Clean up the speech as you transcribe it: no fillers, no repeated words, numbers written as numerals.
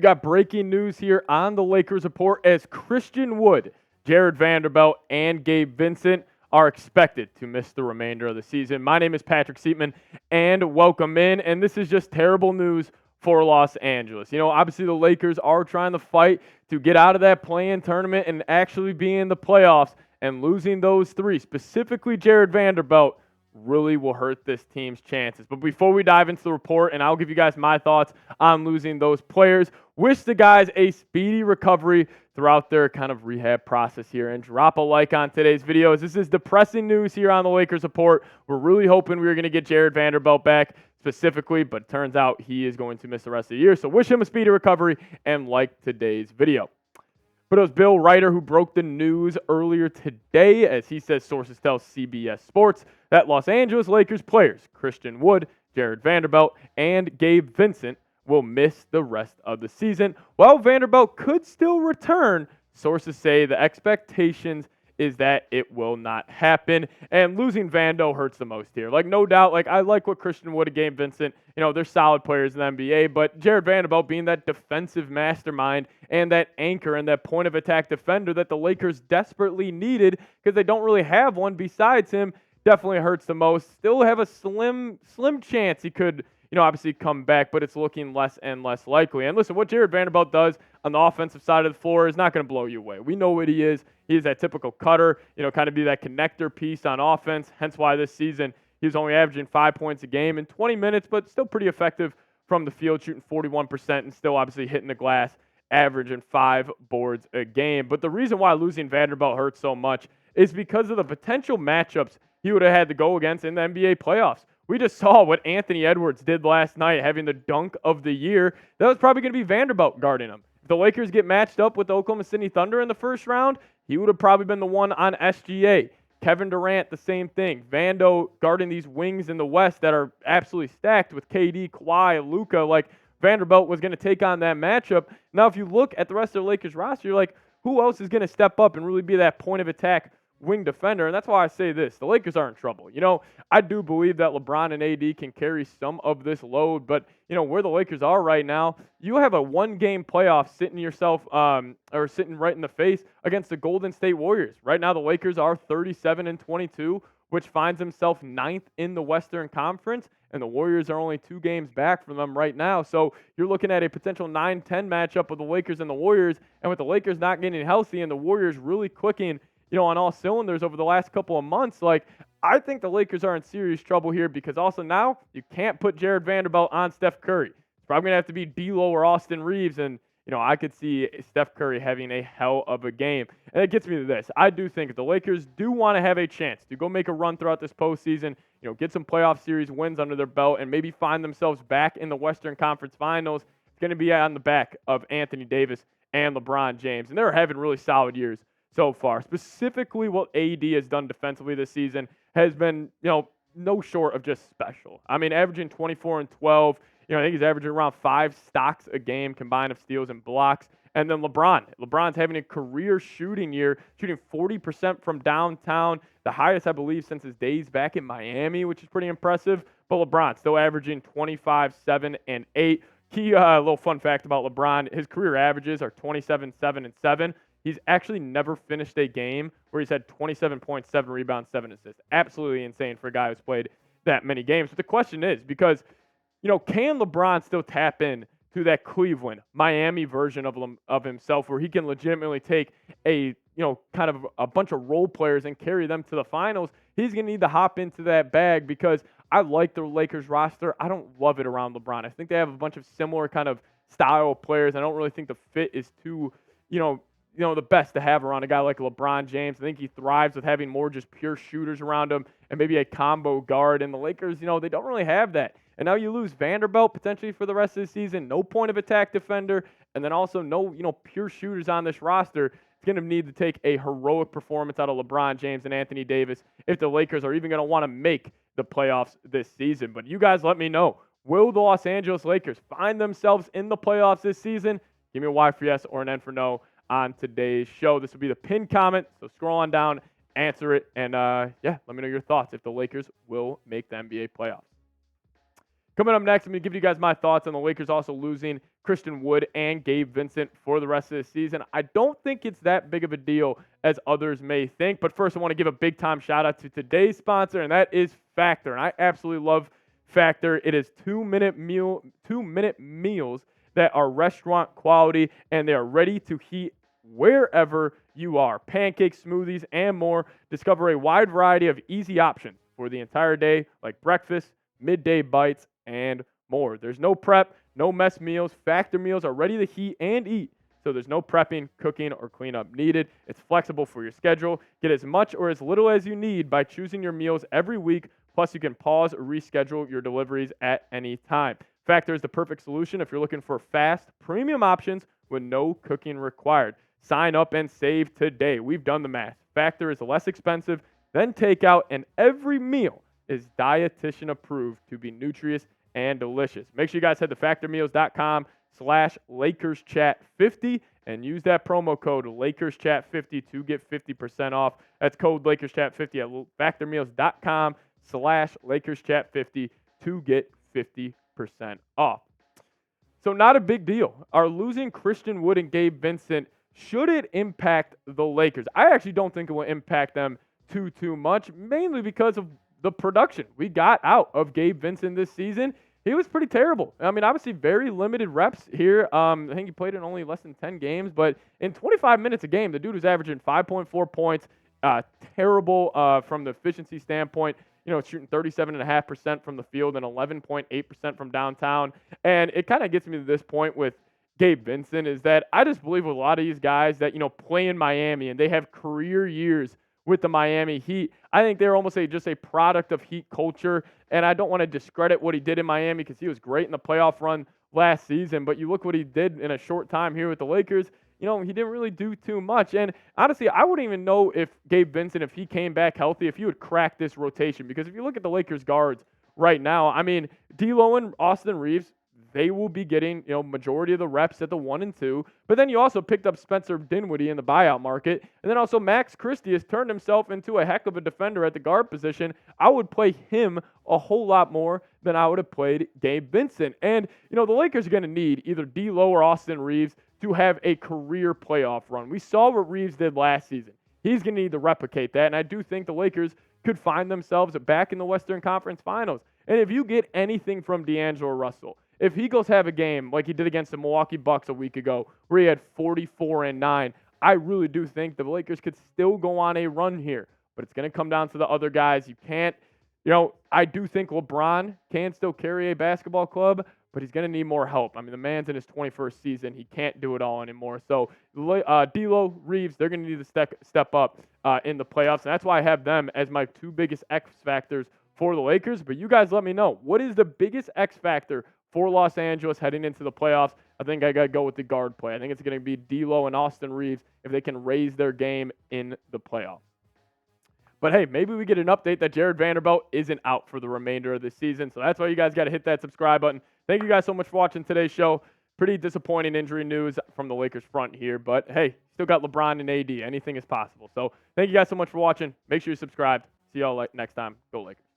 we got breaking news here on the Lakers Report as Christian Wood, Jared Vanderbilt, and Gabe Vincent are expected to miss the remainder of the season. My name is Patrick Siepman, and welcome in. And this is just terrible news for Los Angeles. Obviously the Lakers are trying to fight to get out of that play-in tournament and actually be in the playoffs, and losing those three, specifically Jared Vanderbilt, really will hurt this team's chances. But before we dive into the report, and I'll give you guys my thoughts on losing those players, wish the guys a speedy recovery throughout their kind of rehab process here, and drop a like on today's video, as this is depressing news here on the Lakers Report. We're really hoping we were going to get Jared Vanderbilt back specifically, but it turns out he is going to miss the rest of the year. So wish him a speedy recovery and like today's video. But it was Bill Ryder who broke the news earlier today, as he says sources tell CBS Sports that Los Angeles Lakers players Christian Wood, Jared Vanderbilt, and Gabe Vincent will miss the rest of the season. While Vanderbilt could still return, sources say the expectations is that it will not happen. And losing Vando hurts the most here. No doubt, I like what Christian Wood and Gabe Vincent, they're solid players in the NBA, but Jared Vanderbilt being that defensive mastermind and that anchor and that point of attack defender that the Lakers desperately needed, because they don't really have one besides him, definitely hurts the most. Still have a slim chance he could, obviously come back, but it's looking less and less likely. And listen, what Jared Vanderbilt does on the offensive side of the floor is not going to blow you away. We know what he is. He is that typical cutter, kind of be that connector piece on offense, hence why this season he was only averaging 5 points a game in 20 minutes, but still pretty effective from the field, shooting 41% and still obviously hitting the glass, averaging 5 boards a game. But the reason why losing Vanderbilt hurts so much is because of the potential matchups he would have had to go against in the NBA playoffs. We just saw what Anthony Edwards did last night, having the dunk of the year. That was probably going to be Vanderbilt guarding him. If the Lakers get matched up with the Oklahoma City Thunder in the first round, he would have probably been the one on SGA. Kevin Durant, the same thing. Vando guarding these wings in the West that are absolutely stacked with KD, Kawhi, Luka. Vanderbilt was going to take on that matchup. Now, if you look at the rest of the Lakers roster, you're like, who else is going to step up and really be that point of attack wing defender? And that's why I say this. The Lakers are in trouble. I do believe that LeBron and AD can carry some of this load, but, where the Lakers are right now, you have a one-game playoff sitting right in the face against the Golden State Warriors. Right now, the Lakers are 37-22, which finds themselves 9th in the Western Conference, and the Warriors are only 2 games back from them right now. So you're looking at a potential 9-10 matchup with the Lakers and the Warriors, and with the Lakers not getting healthy and the Warriors really clicking on all cylinders over the last couple of months, I think the Lakers are in serious trouble here, because also now you can't put Jared Vanderbilt on Steph Curry. It's probably going to have to be D'Lo or Austin Reeves, and, I could see Steph Curry having a hell of a game. And it gets me to this. I do think if the Lakers do want to have a chance to go make a run throughout this postseason, get some playoff series wins under their belt and maybe find themselves back in the Western Conference Finals, it's going to be on the back of Anthony Davis and LeBron James. And they're having really solid years so far. Specifically, what AD has done defensively this season has been, no short of just special. I mean, averaging 24 and 12. I think he's averaging around 5 stocks a game combined of steals and blocks. And then LeBron's having a career shooting year, shooting 40% from downtown, the highest, I believe, since his days back in Miami, which is pretty impressive. But LeBron still averaging 25, 7, and 8. Key little fun fact about LeBron, his career averages are 27, 7, and 7. He's actually never finished a game where he's had 27 points, 7 rebounds, 7 assists. Absolutely insane for a guy who's played that many games. But the question is, because, can LeBron still tap in to that Cleveland, Miami version of himself, where he can legitimately take a, kind of a bunch of role players and carry them to the finals? He's going to need to hop into that bag, because I like the Lakers roster. I don't love it around LeBron. I think they have a bunch of similar kind of style players. I don't really think the fit is too, the best to have around a guy like LeBron James. I think he thrives with having more just pure shooters around him and maybe a combo guard. And the Lakers, they don't really have that. And now you lose Vanderbilt potentially for the rest of the season. No point of attack defender. And then also no, pure shooters on this roster. It's going to need to take a heroic performance out of LeBron James and Anthony Davis if the Lakers are even going to want to make the playoffs this season. But you guys let me know. Will the Los Angeles Lakers find themselves in the playoffs this season? Give me a Y for yes or an N for no on today's show. This will be the pinned comment, so scroll on down, answer it, and let me know your thoughts if the Lakers will make the NBA playoffs. Coming up next, I'm going to give you guys my thoughts on the Lakers also losing Christian Wood and Gabe Vincent for the rest of the season. I don't think it's that big of a deal as others may think. But first, I want to give a big-time shout-out to today's sponsor, and that is Factor. And I absolutely love Factor. It is 2-minute meals that are restaurant quality, and they are ready to heat wherever you are. Pancakes, smoothies, and more. Discover a wide variety of easy options for the entire day, like breakfast, midday bites, and more. There's no prep, no mess meals. Factor meals are ready to heat and eat, so there's no prepping, cooking, or cleanup needed. It's flexible for your schedule. Get as much or as little as you need by choosing your meals every week. Plus, you can pause or reschedule your deliveries at any time. Factor is the perfect solution if you're looking for fast, premium options with no cooking required. Sign up and save today. We've done the math. Factor is less expensive than takeout, and every meal is dietitian approved to be nutritious and delicious. Make sure you guys head to factormeals.com/LakersChat50 and use that promo code LakersChat50 to get 50% off. That's code LakersChat50 at factormeals.com/LakersChat50 to get 50% off. So not a big deal. Are losing Christian Wood and Gabe Vincent, should it impact the Lakers? I actually don't think it will impact them too much, mainly because of the production we got out of Gabe Vincent this season. He was pretty terrible. I mean, obviously very limited reps here. I think he played in only less than 10 games, but in 25 minutes a game, the dude was averaging 5.4 points. Terrible from the efficiency standpoint. Shooting 37.5% from the field and 11.8% from downtown. And it kind of gets me to this point with Gabe Vincent is that I just believe with a lot of these guys that, play in Miami and they have career years with the Miami Heat. I think they're almost just a product of Heat culture, and I don't want to discredit what he did in Miami because he was great in the playoff run last season, but you look what he did in a short time here with the Lakers, he didn't really do too much. And honestly, I wouldn't even know if Gabe Vincent, if he came back healthy, if he would crack this rotation, because if you look at the Lakers guards right now, I mean, D'Lo and Austin Reeves, they will be getting, majority of the reps at the 1 and 2. But then you also picked up Spencer Dinwiddie in the buyout market. And then also Max Christie has turned himself into a heck of a defender at the guard position. I would play him a whole lot more than I would have played Gabe Vincent. And, the Lakers are going to need either D'Lo or Austin Reeves to have a career playoff run. We saw what Reeves did last season. He's going to need to replicate that. And I do think the Lakers could find themselves back in the Western Conference Finals. And if you get anything from D'Angelo Russell, if he goes have a game like he did against the Milwaukee Bucks a week ago where he had 44 and 9, I really do think the Lakers could still go on a run here. But it's going to come down to the other guys. You can't, I do think LeBron can still carry a basketball club, but he's going to need more help. I mean, the man's in his 21st season. He can't do it all anymore. So D'Lo, Reeves, they're going to need to step up in the playoffs. And that's why I have them as my two biggest X factors for the Lakers. But you guys let me know. What is the biggest X factor for Los Angeles heading into the playoffs? I think I got to go with the guard play. I think it's going to be D'Lo and Austin Reeves if they can raise their game in the playoffs. But hey, maybe we get an update that Jared Vanderbilt isn't out for the remainder of the season. So that's why you guys got to hit that subscribe button. Thank you guys so much for watching today's show. Pretty disappointing injury news from the Lakers front here. But hey, still got LeBron and AD. Anything is possible. So thank you guys so much for watching. Make sure you subscribe. See y'all next time. Go Lakers.